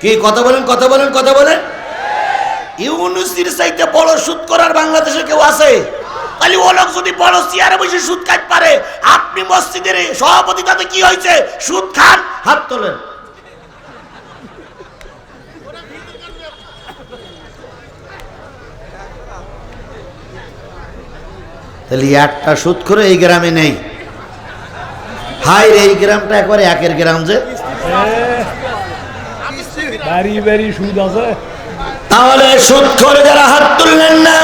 কি কথা বলেন, কথা বলেন, কথা বলেন। ইউনুসের চাইতে বড় সুদ করার বাংলাদেশে কেউ আছে? তাহলে ও লোক যদি বড় চেয়ারে বসে সুদ খাইতে পারে, আপনি মসজিদের সভাপতি, তাতে কি হয়েছে? সুদ খান, হাত তোলেন। তাহলে একটা সুদ করে এই গ্রামে নেই। হাই রে, এই গ্রামটা একবারে একের গ্রাম যে, বাড়ি বাড়ি সুদ আছে। তাহলে সুদ করে যারা হাত তুললেন না,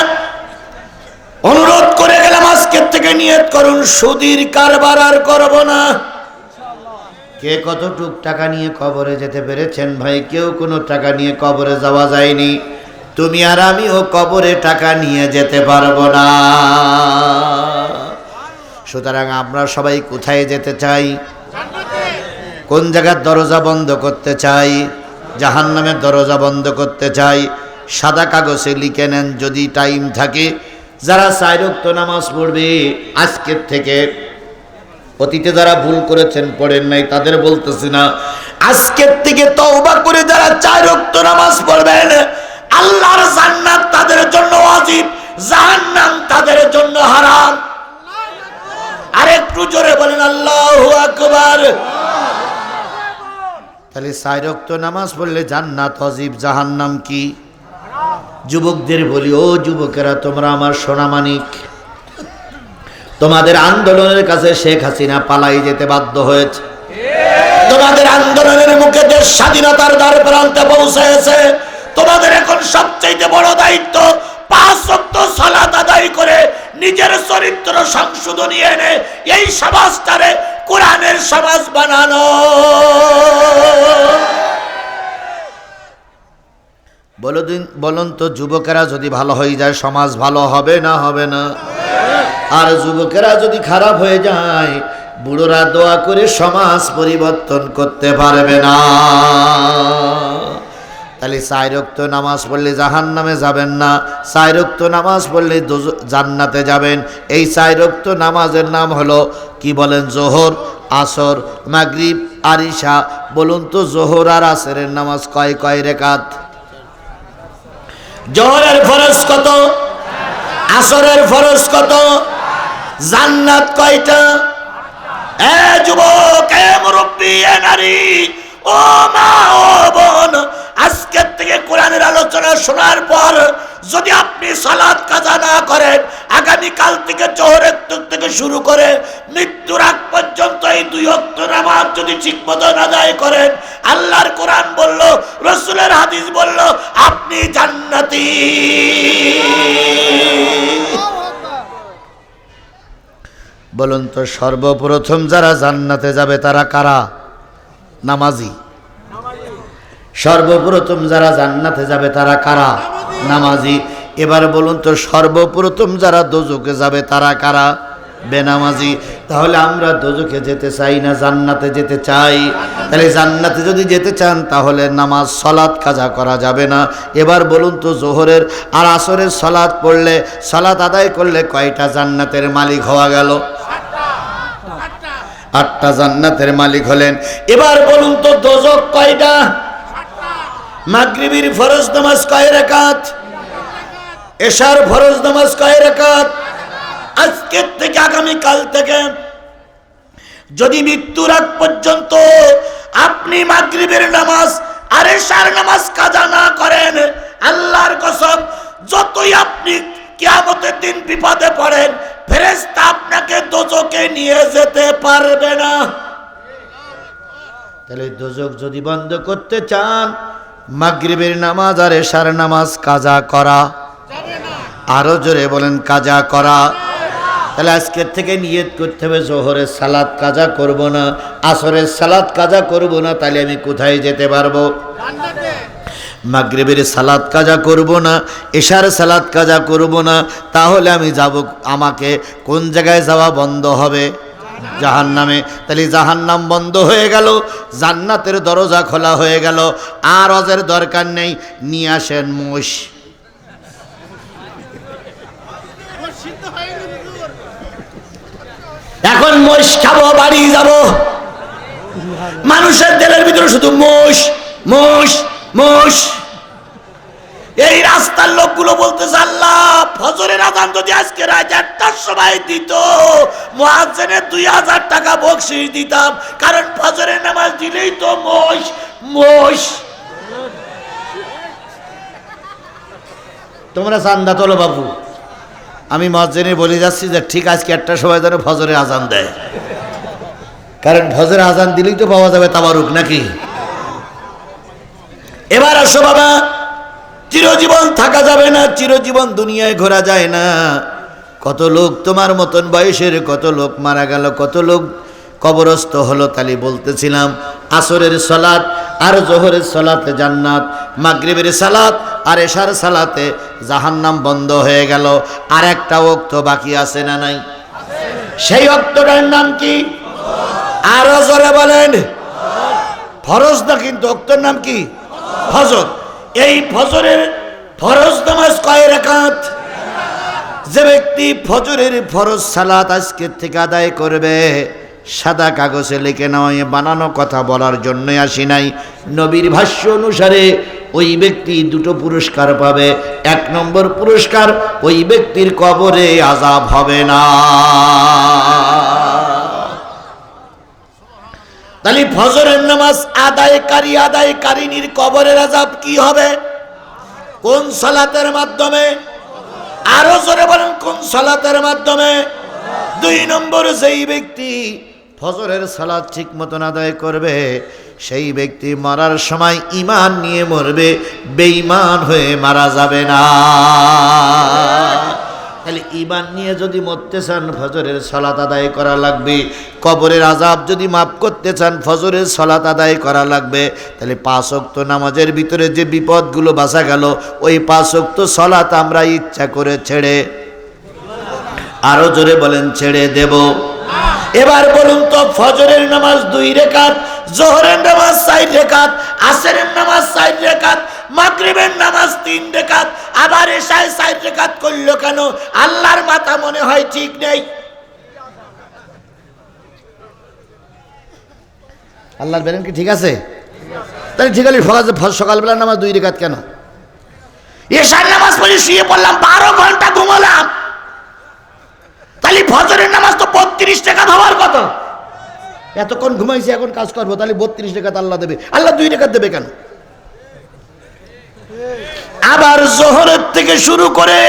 অনুরোধ করে গেলাম আজকের থেকে নিয়ত করুন সুদের কারবার আর করব না। কে কতটুক টাকা নিয়ে কবরে যেতে পেরেছেন? ভাই, কেউ কোনো টাকা নিয়ে কবরে যাওয়া যায়নি। তুমি আর আমিও কবরে টাকা নিয়ে যেতে পারবো না। সুতরাং আমরা সবাই কোথায় যেতে চাই? কোন জায়গার দরজা বন্ধ করতে চাই? জাহান্নামের দরজা বন্ধ করতে চাই। সাদা কাগজে লিখে নেন, যদি টাইম থাকে, যারা 4 ওয়াক্ত নামাজ পড়বে আজকের থেকে, অতীতে যারা ভুল করেছেন পড়েন নাই তাদের বলতেছি না, আজকের থেকে তওবা করে যারা 4 ওয়াক্ত নামাজ পড়বেন, আল্লাহর জান্নাত তাদের জন্য ওয়াজিব, জাহান্নাম তাদের জন্য হারাম। আরেকটু জোরে বলেন আল্লাহু আকবার। তাহলে 4 ওয়াক্ত নামাজ পড়লে জান্নাত ওয়াজিব, জাহান্নাম কি? যুবকদের বলি, ও যুবকেরা, তোমরা আমার সোনামানিক, তোমাদের আন্দোলনের কাছে শেখ হাসিনা পালাই যেতে বাধ্য হয়েছে। তোমাদের আন্দোলনের মুখে দেশ স্বাধীনতার দ্বার প্রান্তে পৌঁছেছে। তোমাদের এখন সবচেয়ে বড় দায়িত্ব 5 ওয়াক্ত সালাত আদায় করে নিজের চরিত্র সংশোধনী এনে এই সমাজটারে কোরআনের সমাজ বানানো। বলুন তো, যুবকেরা যদি ভালো হয়ে যায় সমাজ ভালো হবে না হবে না? আর যুবকেরা যদি খারাপ হয়ে যায়, বুড়োরা দোয়া করে সমাজ পরিবর্তন করতে পারবে না। তাহলে 4 ওয়াক্ত নামাজ পড়লে জাহান্নামে যাবেন না, 4 ওয়াক্ত নামাজ পড়লে জান্নাতে যাবেন। এই 4 ওয়াক্ত নামাজের নাম হলো কি বলেন? যোহর, আসর, মাগরিব আর ইশা। বলুন তো, যোহর আর আসরের নামাজ কয় কয় রাকাত? যোহরের ফরজ কত? আসরের ফরজ কত? জান্নাত কয়টা? এ যুবক, এ মুরব্বি, এ নারী, ও মা, ও বোন, আজকের থেকে কোরআনের আলোচনা শোনার পর যদি আপনি সালাত কাজা না করেন, আগামীকাল থেকে জোহরের থেকে শুরু করে মৃত্যুর আগ পর্যন্ত এই 2 ওয়াক্ত নামাজ যদি ঠিকমতো আদায় করেন, আল্লাহর কোরআন বলল, রাসূলের হাদিস বলল, আপনি জান্নাতি। বলুন তো, সর্বপ্রথম যারা জান্নাতে যাবে তারা কারা? নামাজি। সর্বপ্রথম যারা জান্নাতে যাবে তারা কারা? নামাজি। এবার বলুন তো, সর্বপ্রথম যারা দোজখে যাবে তারা কারা? বেনামাজি। তাহলে আমরা দোজখে যেতে চাই না জান্নাতে যেতে চাই? তাহলে জান্নাতে যদি যেতে চান তাহলে নামাজ সালাত কাজা করা যাবে না। এবার বলুন তো, যোহরের আর আসরের সালাত পড়লে, সালাত আদায় করলে কয়টা জান্নাতের মালিক হওয়া গেল? 8টা জান্নাতের মালিক হলেন। এবার বলুন তো, দোজখ কয়টা? মাগরিবের ফরজ নামাজ কয় রাকাত? এশার ফরজ নামাজ কয় রাকাত? আজকের থেকে আগামীকাল থেকে যদি মৃত্যুর আগ পর্যন্ত আপনি মাগরিবের নামাজ আর এশার নামাজ কাজা না করেন, আল্লাহর কসম, যতই আপনি কিয়ামতের দিন বিপদে পড়েন, ফেরেশতা আপনাকে দোজখে নিয়ে যেতে পারবে না। তাহলে দোজখ যদি বন্ধ করতে চান, মাগরিবের নামাজ আর এশার নামাজ কাজা করা যাবে না। আরো জোরে বলেন, কাজা করা। তাহলে আজকের থেকে নিয়ত করতে হবে, যোহরের সালাত কাজা করব না, আসরের সালাত কাজা করব না। তাহলে আমি কোথায় যেতে পারবো? জান্নাতে। মাগরিবের সালাত কাজা করব না, এশার সালাত কাজা করব না, তাহলে আমি যাব, আমাকে কোন জায়গায় যাওয়া বন্ধ হবে? জাহান্নামে। তাহলে জাহান্নাম বন্ধ হয়ে গেল, জান্নাতের দরজা খোলা হয়ে গেল। আর অজের দরকার নেই, নিয়ে আসেন মোষ। এখন মোষ খাবো, বাড়ি যাব। মানুষের দিলের ভিতরে শুধু মোষ মোষ মোষ। এই রাস্তার লোকগুলো বলতেছে আল্লাহ ফজরের আযান যদি আজকে রাত 1টার সময় দিত মুয়াজ্জিনের 2000 টাকা বকশিশ দিতাম, কারণ ফজরের নামাজ দিলেই তো মোষ মোষ। তোমরা চান্দা তোলো বাবু, আমি মুয়াজ্জিনে বলে যাচ্ছি যে ঠিক আজকে 1টার সময় যেন ফজরের আযান দেয়, কারণ ফজরের আযান দিলেই তো পাওয়া যাবে তাবারুক নাকি। এবার আসো বাবা, চিরজীবন থাকা যাবে না, চিরজীবন দুনিয়ায় ঘোরা যায় না। কত লোক তোমার মতন বয়সের, কত লোক মারা গেল, কত লোক কবরস্থ হলো। তালি বলতেছিলাম আসরের সালাত আর জোহরের সালাতে জান্নাত, মাগরিবের সালাত আর এশার সালাতে জাহান্নাম বন্ধ হয়ে গেল। আর একটা ওয়াক্ত বাকি আছে না নাই? সেই ওয়াক্তটার নাম কি? আরো জোরে বলেন। ফরজ না, কিন্তু ওয়াক্তের নাম কি? ফজর। এই ফজরের ফরজ নামাজ কয় রাকাত? যে ব্যক্তি ফজরের ফরজ সালাত আজকে থেকে আদায় করবে, সাদা কাগজে লিখে নয়, বানানো কথা বলার জন্য আসি নাই, নবীর ভাষ্য অনুসারে ওই ব্যক্তি দুটো পুরস্কার পাবে। 1 নম্বর পুরস্কার, ওই ব্যক্তির কবরে আযাব হবে না। তাহলে ফজরের নামাজ আদায়কারিনীর কবরের আযাব কি হবে? কোন সালাতের মাধ্যমে? আরো জোরে বলেন, কোন সালাতের মাধ্যমে? 2 নম্বর, যেই ব্যক্তি ফজরের সালাত ঠিক মতন আদায় করবে, সেই ব্যক্তি মরার সময় ঈমান নিয়ে মরবে, বেঈমান হয়ে মারা যাবে না। তাহলে ঈমান নিয়ে যদি মরতে চান ফজরের সালাত আদায় করা লাগবে। কবরের আযাব যদি মাফ করতে চান ফজরের সালাত আদায় করা লাগবে। তাহলে 5 ওয়াক্ত নামাজের ভিতরে যে বিপদগুলো বাঁচা গেল, ওই 5 ওয়াক্ত সালাত আমরা ইচ্ছা করে ছেড়ে, আরো জোরে বলেন, ছেড়ে দেব। এবার বলুন তো, ফজরের নামাজ 2 রাকাত, জোহরের নামাজ 4 রাকাত, আসরের নামাজ 4 রাকাত, মাগরিবের নামাজ 3 রাকাত, আবার এশায় 4 রাকাত করলো কেন? আল্লাহর মাথা মনে হয় ঠিক নেই। আল্লাহর বেরেন কি ঠিক আছে? তাহলে ঠিক আছে, সকালবেলার নামাজ 2 রাকাত কেন? এশার নামাজ পড়ে শুয়ে পড়লাম, 12 ঘন্টা ঘুমালাম, তাহলে ফজরের নামাজ তো 32 রাকাত হওয়ার কথা। এতক্ষণ ঘুমাইছি, এখন কাজ করবো, তাহলে 32 রাকাত আল্লাহ দেবে। আল্লাহ 2 রাকাত দেবে কেন? আবার জোহরের থেকে শুরু করে,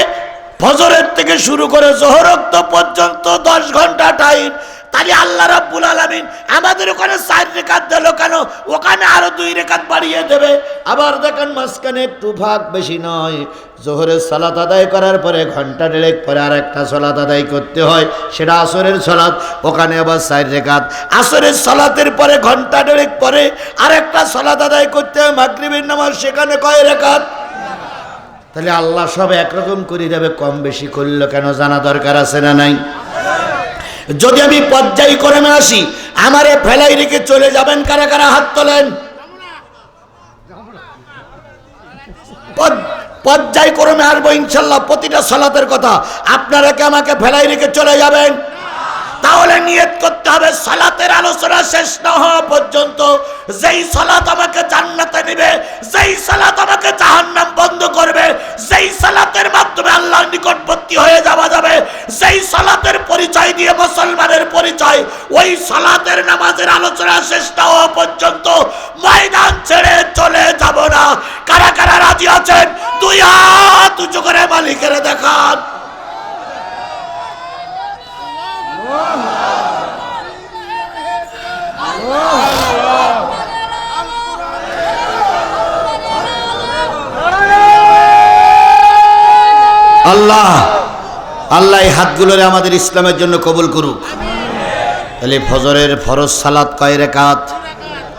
ফজরের থেকে শুরু করে জোহর ওয়াক্ত পর্যন্ত 10 ঘন্টা টাইম, তাহলে আল্লাহ রাব্বুল আলামিন আমাদের ওখানে 4 রাকাত দিল কেন? ওখানে আরো 2 রাকাত বাড়িয়ে দেবে। আবার দেখেন মাঝখানে একটু ভাগ বেশি নয়, জোহরের সালাত আদায় করার পরে ঘন্টা 1.5 পরে আর একটা সালাত আদায় করতে হয়, সেটা আসরের সালাত, ওখানে আবার 4 রাকাত। আসরের সালাতের পরে ঘন্টা 1.5 পরে আর একটা সালাত আদায় করতে হয় মাগরিবের নামাজ, সেখানে কয় রাকাত? তাহলে আল্লাহ সব একরকম করে দেবে, কম বেশি করলো কেন জানা দরকার আছে না নাই? যদি আমি পর্যায়ক্রমে আসি, আমারে ফেলাই রেখে চলে যাবেন কারা কারা? হাত তোলেন। পর্যায়ক্রমে আসবো ইনশাল্লাহ, প্রতিটা সালাতের কথা। আপনারা কি আমাকে ফেলাই রেখে চলে যাবেন? তাহলে নিয়ত করতে হবে সালাতের আলোচনা শেষ না হওয়া পর্যন্ত, যেই সালাত আমাকে জান্নাতে নেবে, যেই সালাত আমাকে জাহান্নাম বন্ধ করবে, যেই সালাতের মাধ্যমে আল্লাহর নিকটবর্তী হয়ে যাওয়া যাবে, যেই সালাতের পরিচয় দিয়ে মুসলমানের পরিচয়, ওই সালাতের নামাজের আলোচনা শেষ না হওয়া পর্যন্ত ময়দান ছেড়ে চলে যাব না। কারা কারা রাজি আছেন? 2 হাত উঁচু করে মালিকের দেখান। আল্লাহ আল্লাহ এই হাতগুলোরে আমাদের ইসলামের জন্য কবুল করুক। তাহলে ফজরের ফরজ সালাত কয় রাকাত?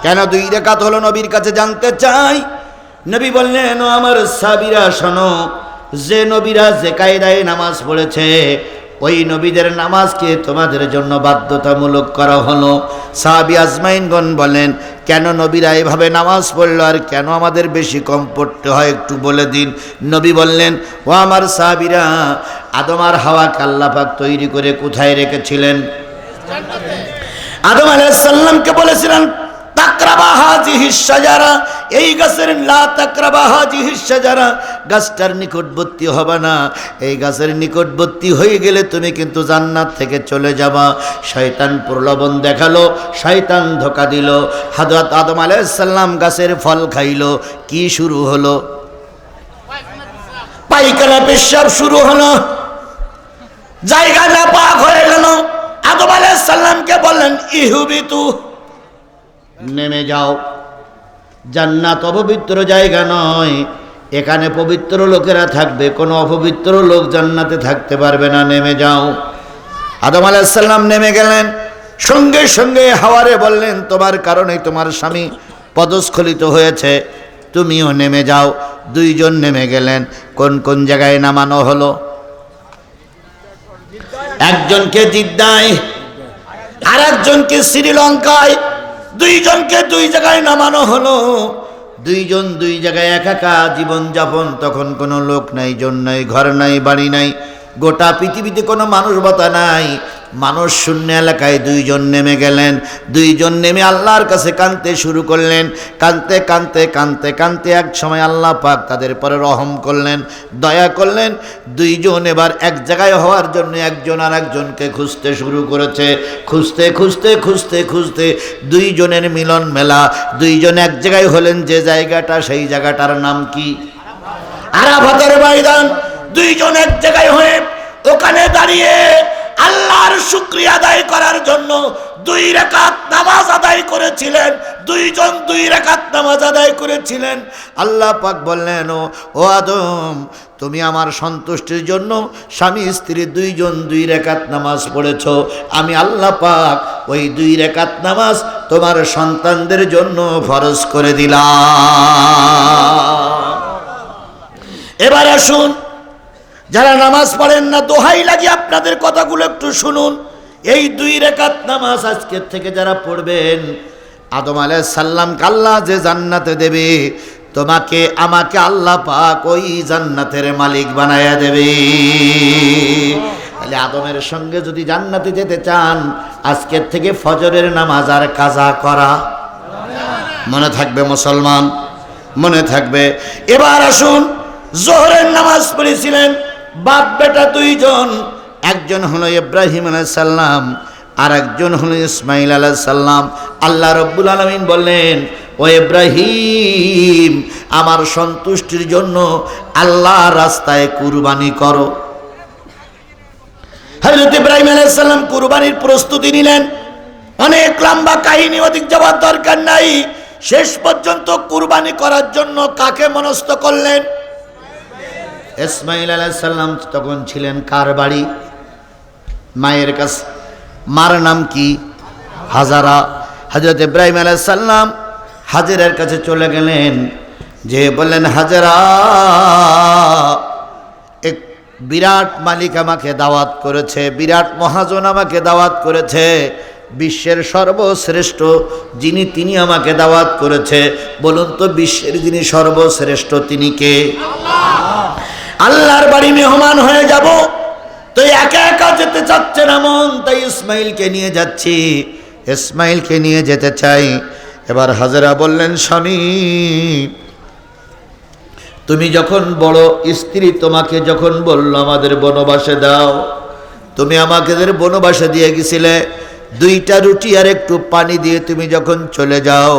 কেন 2 রাকাত হলো? নবীর কাছে জানতে চাই। নবী বললেন, ও আমার সাহাবীরা শোনো, যে নবীরা যে কায়দায় নামাজ পড়েছে, ওই নবীদের নামাজকে তোমাদের জন্য বাধ্যতামূলক করা হলো। সাহাবী আজমাইনগণ বলেন, কেন নবীরা এভাবে নামাজ পড়লো আর কেন আমাদের বেশি কম পড়তে হয় একটু বলে দিন। নবী বললেন, ও আমার সাহাবীরা, আদম আর হাওয়াকে আল্লাহ পাক তৈরি করে কোথায় রেখেছিলেন? আদম আলাইহিস সালামকে বলেছিলেন তাকরাবা হাযিহিস শাজারা, এই গাছের লা তাকরাবা হাযিহিস শাজারা, গাছটার নিকটবর্তী হবে না। এই গাছের নিকটবর্তী হয়ে গেলে তুমি কিন্তু জান্নাত থেকে চলে যাবা। শয়তান প্রলোভন দেখালো, শয়তান ধোঁকা দিল। হযরত আদম আলাইহিস সালাম গাছের ফল খাইলো, কি শুরু হলো? পায়খানা পেশাব শুরু হলো, জায়গা নাপাক হয়ে গেল। আদম আলাইহিস সালামকে বললেন ইহবিতু, নেমে যাও। জান্নাত অপবিত্র জায়গা নয়, এখানে পবিত্র লোকেরা থাকবে, কোনো অপবিত্র লোক জান্নাতে থাকতে পারবে না, নেমে যাও। আদম আলাইহিস সালাম নেমে গেলেন। সঙ্গে সঙ্গে হাওয়ারে বললেন তোমার কারণেই তোমার স্বামী পদস্খলিত হয়েছে, তুমিও নেমে যাও। দুইজন নেমে গেলেন। কোন কোন জায়গায় নামানো হলো? একজনকে জিদ্দায়, আর একজনকে শ্রীলঙ্কায়। দুইজনকে দুই জায়গায় নামানো হলো। দুইজন দুই জায়গায় একা জীবন যাপন। তখন কোনো লোক নাই, জন নাই, ঘর নাই, বাড়ি নাই, গোটা পৃথিবীতে কোনো মানুষ বাতা নাই, মানুষ শূন্য এলাকায় দুইজন নেমে গেলেন। দুইজন নেমে আল্লাহর কাছে কাঁদতে শুরু করলেন। কাঁদতে কাঁদতে কাঁদতে কাঁদতে এক সময় আল্লাহ পাক তাদের পরে রহম করলেন, দয়া করলেন। দুইজন এবার এক জায়গায় হওয়ার জন্য একজন আর একজনকে খুঁজতে শুরু করেছে। খুঁজতে খুঁজতে খুঁজতে খুঁজতে দুইজনের মিলন মেলা। দুইজন এক জায়গায় হলেন, যে জায়গাটা সেই জায়গাটার নাম কি? আরাফাতের ময়দান। দুইজন এক জায়গায় হয়ে ওখানে দাঁড়িয়ে আল্লাহর শুকরিয়া আদায় করার জন্য 2 রাকাত নামাজ আদায় করেছিলেন। দুইজন 2 রাকাত নামাজ আদায় করেছিলেন। আল্লাহ পাক বললেন, ও আদম, তুমি আমার সন্তুষ্টির জন্য স্বামী স্ত্রী দুইজন 2 রাকাত নামাজ পড়েছ। আমি আল্লাহ পাক ওই 2 রাকাত নামাজ তোমার সন্তানদের জন্য ফরজ করে দিলাম। এবার আসুন, যারা নামাজ পড়েন না, দোহাই লাগে আপনাদের কথাগুলো একটু শুনুন। এই 2 রাকাত নামাজ আজকের থেকে যারা পড়বেন, আদম আলাইহিস সালামকে আল্লাহ যে জান্নাতে দেবে, তোমাকে আমাকে আল্লাহ পাক ওই জান্নাতের মালিক বানায়া দেবে। তাহলে আদমের সঙ্গে যদি জান্নাতে যেতে চান, আজকের থেকে ফজরের নামাজ আর কাজা করা মনে থাকবে মুসলমান, মনে থাকবে। এবার আসুন, জোহরের নামাজ পড়েছিলেন বাপ বেটা দুইজন। একজন হলো ইব্রাহিম আলাইহিস সালাম, আর একজন হলো ইসমাইল আলাইহিস সালাম। আল্লাহ রাব্বুল আলামিন বললেন, ও ইব্রাহিম, আমার সন্তুষ্টির জন্য আল্লাহর রাস্তায় কুরবানি করো। হযরত ইব্রাহিম আলাইহিস সালাম কুরবানির প্রস্তুতি নিলেন। অনেক লম্বা কাহিনী, অধিক যাওয়ার দরকার নাই। শেষ পর্যন্ত কুরবানি করার জন্য কাকে মনস্থ করলেন? ইসমাইল আলাইহিস সালাম তখন ছিলেন কার বাড়ি? মায়ের কাছে। মার নাম কি? হাজারা। হযরত ইব্রাহিম আলাইহিস সালাম হাজেরার কাছে চলে গেলেন, যে বললেন, হাজেরা, এক বিরাট মালিক আমাকে দাওয়াত করেছে, বিরাট মহাজন আমাকে দাওয়াত করেছে, বিশ্বের সর্বশ্রেষ্ঠ যিনি, তিনি আমাকে দাওয়াত করেছে। বলুন তো, বিশ্বের যিনি সর্বশ্রেষ্ঠ তিনি কে? আল্লাহর বাড়ি মেহমান হয়ে যাব, তো একা একা যেতে চাচ্ছে না মন, তাই ইসমাইলকে নিয়ে যাচ্ছি, ইসমাইলকে নিয়ে যেতে চাই। এবার হাজেরা বললেন, স্বামী, তুমি যখন বড় স্ত্রী, তোমাকে যখন বললো আমাদের বনবাসে দাও, তুমি আমাকে বনবাসে দিয়ে গেছিলে 2টা রুটি আর একটু পানি দিয়ে তুমি যখন চলে যাও,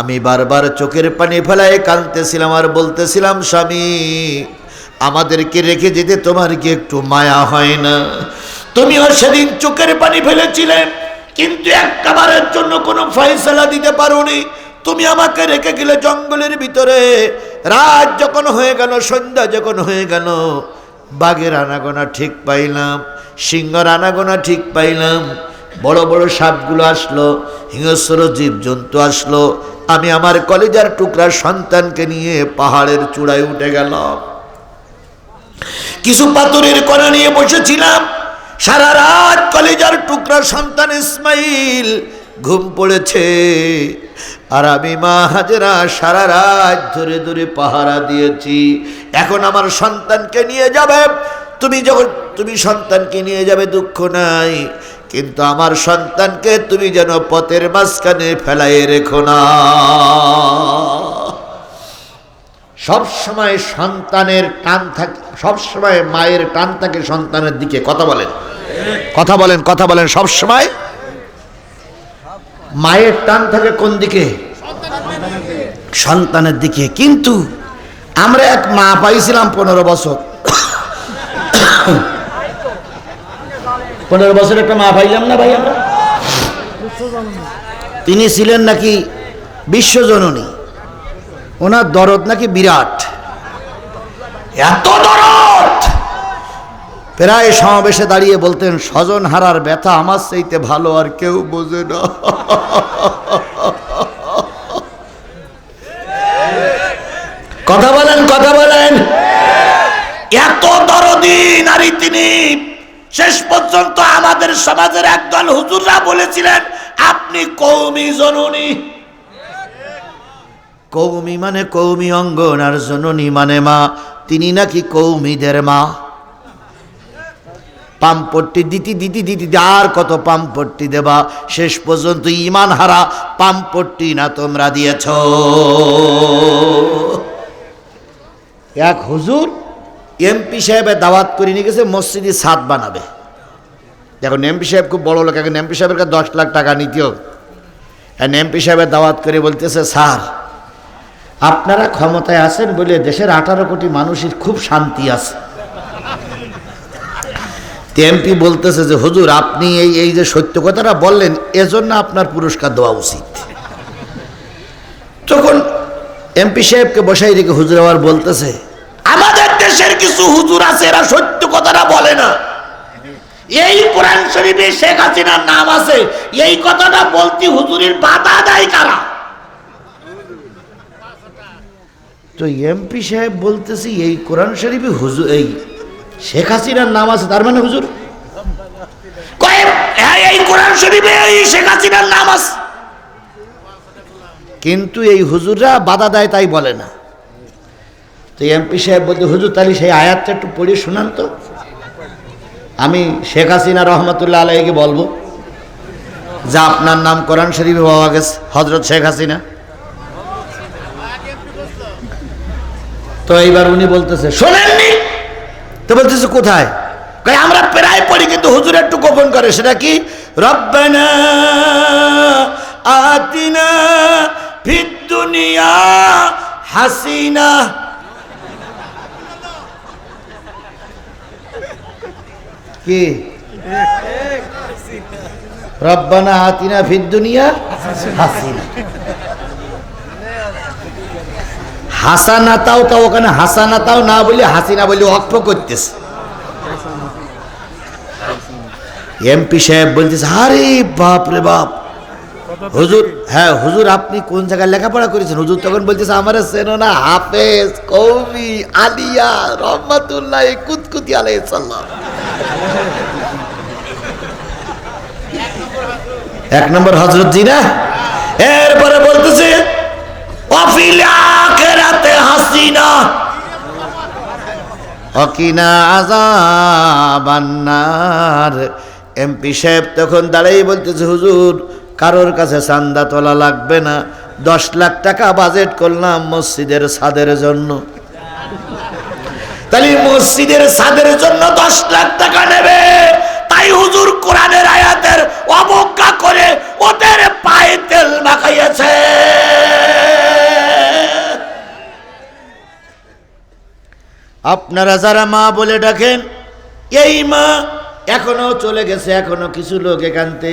আমি বারবার চোখের পানি ফেলায় কাঁদতেছিলাম আর বলতেছিলাম, স্বামী, আমাদেরকে রেখে যেতে তোমার কি একটু মায়া হয় না? তুমিও সেদিন চোখের পানি ফেলেছিলে, কিন্তু একবারের জন্য কোনো ফয়সালা দিতে পারোনি। তুমি আমাকে রেখে গেলে জঙ্গলের ভিতরে। রাত যখন হয়ে গেল, সন্ধ্যা যখন হয়ে গেল, বাঘের আনাগোনা ঠিক পাইলাম, সিংহর আনাগোনা ঠিক পাইলাম, বড় বড় সাপগুলো আসলো, হিংস্র জীবজন্তু আসলো। আমি আমার কলিজার টুকরা সন্তানকে নিয়ে পাহাড়ের চূড়ায় উঠে গেলাম, কিছু পাথরের কণা নিয়ে বসেছিলাম। সারা রাত কলিজার টুকরা সন্তান ইসমাইল ঘুম পড়েছে, আর আমি মা হাজেরা সারা রাত ধরে ধরে পাহারা দিয়েছি। এখন আমার সন্তানকে নিয়ে যাবে, তুমি যখন তুমি সন্তানকে নিয়ে যাবে দুঃখ নাই, কিন্তু আমার সন্তানকে তুমি যেন পথের মাঝখানে ফেলাইয়ে রেখো না। সব সময় সন্তানের টান থাকে, সব সময় মায়ের টান থাকে সন্তানের দিকে। কথা বলেন, কথা বলেন, কথা বলেন। সব সময় মায়ের টান থাকে কোন দিকে? সন্তানের দিকে। কিন্তু আমরা এক মা পাইছিলাম 15 বছর, 15 বছর একটা মা পাইলাম না ভাই আমরা। তিনি ছিলেন নাকি বিশ্বজননী, ওনার দরদ নাকি বিরাট, এত দরদ। প্রায় সমাবেশে দাঁড়িয়ে বলতেন, স্বজন হারার ব্যথা আমার চাইতে ভালো আর কেউ বোঝে না। কথা বলেন, কথা বলেন। এত দরদি নারী তিনি। শেষ পর্যন্ত আমাদের সমাজের একদল হুজুররা বলেছিলেন, আপনি কওমি জননী। কৌমি মানে কৌমি অঙ্গন, আর জননী মানে মা। তিনি নাকি কৌমিদের মা। পাম্পট্টি দিতি দিতি দিতি আর কত পাম্পট্টি দেবা, শেষ পর্যন্ত ইমান হারা পাম্পট্টি না তোমরা দিয়েছ। এক হুজুর এমপি সাহেবের দাওয়াত করে নিয়ে গেছে, মসজিদে ছাদ বানাবে। দেখুন এমপি সাহেব খুব বড় লোক, এখন এমপি সাহেবের কাছে 10 লাখ টাকা নিতেও। এমপি সাহেবের দাওয়াত করে বলতেছে, স্যার আপনারা ক্ষমতায় আছেন বলে দেশের 18 কোটি মানুষের খুব শান্তি আছে। এমপি বলতেছে যে হুজুর আপনি এই যে সত্য কথাটা বললেন, এজন্য আপনার পুরস্কার দেওয়া উচিত। তখন এমপি সাহেবকে বসাই রেখে হুজুর আবার বলতেছে, আমাদের দেশের কিছু হুজুর আছে এরা সত্য কথাটা বলে না। এই কোরআন শরীফে শেখ হাসিনার নাম আছে, এই কথাটা বলতে হুজুরের বাধা দেয় কারা? তো এমপি সাহেব বলতেছি এই কোরআন শরীফে হুজুর এই শেখ হাসিনার নাম আছে, তার মানে হুজুর এই কোরআন শরীফে এই শেখ হাসিনার নাম আছে, কিন্তু এই হুজুররা বাধা দেয় তাই বলে না। তো এমপি সাহেব বলতে, হুজুর তাহলে সেই আয়াতটা একটু পড়ে শোনান তো, আমি শেখ হাসিনা রহমতুল্লাহ আলাইকে বলবো যা আপনার নাম কোরআন শরীফে পাওয়া গেছে, হযরত শেখ হাসিনা। তো এইবার উনি বলতেছে শোনেননি? তো বলতেছে কোথায়? আমরা প্রায় পড়ি কিন্তু হুজুর একটু গোপন করে। সেটা কি? রব্বানা আতিনা ফিদ দুনিয়া হাসিনা। কি রব্বানা আতিনা ফিদ দুনিয়া হাসিনা। হাসানাতাও তো ওখানে হাসানাতাও না বলে হাসিনা বলে অক্ষ করতেছে। এমপি সাহেব বলতেছে, আরে বাপ রে বাপ হুজুর, হ্যাঁ হুজুর আপনি কোন জায়গায় লেখাপড়া করেছেন? হুজুর তখন বলতেছে, আমার চেনো না, হাফেজ কওমি আলিয়া রহমাতুল্লাহ কুতকুতি আলাইহিস সালাম। 1 নম্বর হযরত জি না। এরপরে বলতেছে অফিল আখিরাতে হাসিনা অকিনা আযাবান্নার। এমপি সাহেব তখন দাঁড়াই বলতেছে, হুজুর কারোর কাছে চান্দা তোলা লাগবে না, 10 লাখ টাকা বাজেট করলাম মসজিদের ছাদের জন্য। তাহলে মসজিদের ছাদের জন্য 10 লাখ টাকা নেবে, তাই হুজুর কোরআনের আয়াতের অবজ্ঞা করে ওদের পায়ে তেল মাখাইয়েছে। আপনারা যারা মা বলে ডাকেন, এই মা এখনো চলে গেছে, এখনো কিছু লোক এখানতে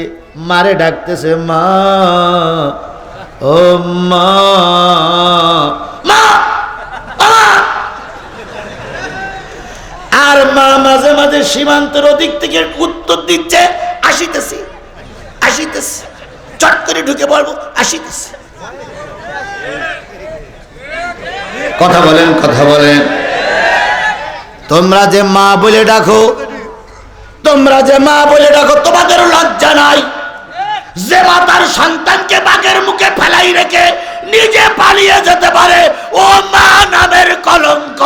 মারে ডাকতেছে, মা ও মা মা। আর মা মাঝে মাঝে সীমান্তের ওদিক থেকে উত্তর দিচ্ছে, আসিতেছি আসিতেছি, চট করে ঢুকে পড়বো, আসিতেছি। কথা বলেন, কথা বলেন। তোমরা যে মা বলে ডাকো, তোমরা যে মা বলে ডাকো, তোমাদের লজ্জা নাই? যে মা তার সন্তানকে বাঘের মুখে ফেলাই রেখে নিজে পালিয়ে যেতে পারে, ও মা নামের কলঙ্ক।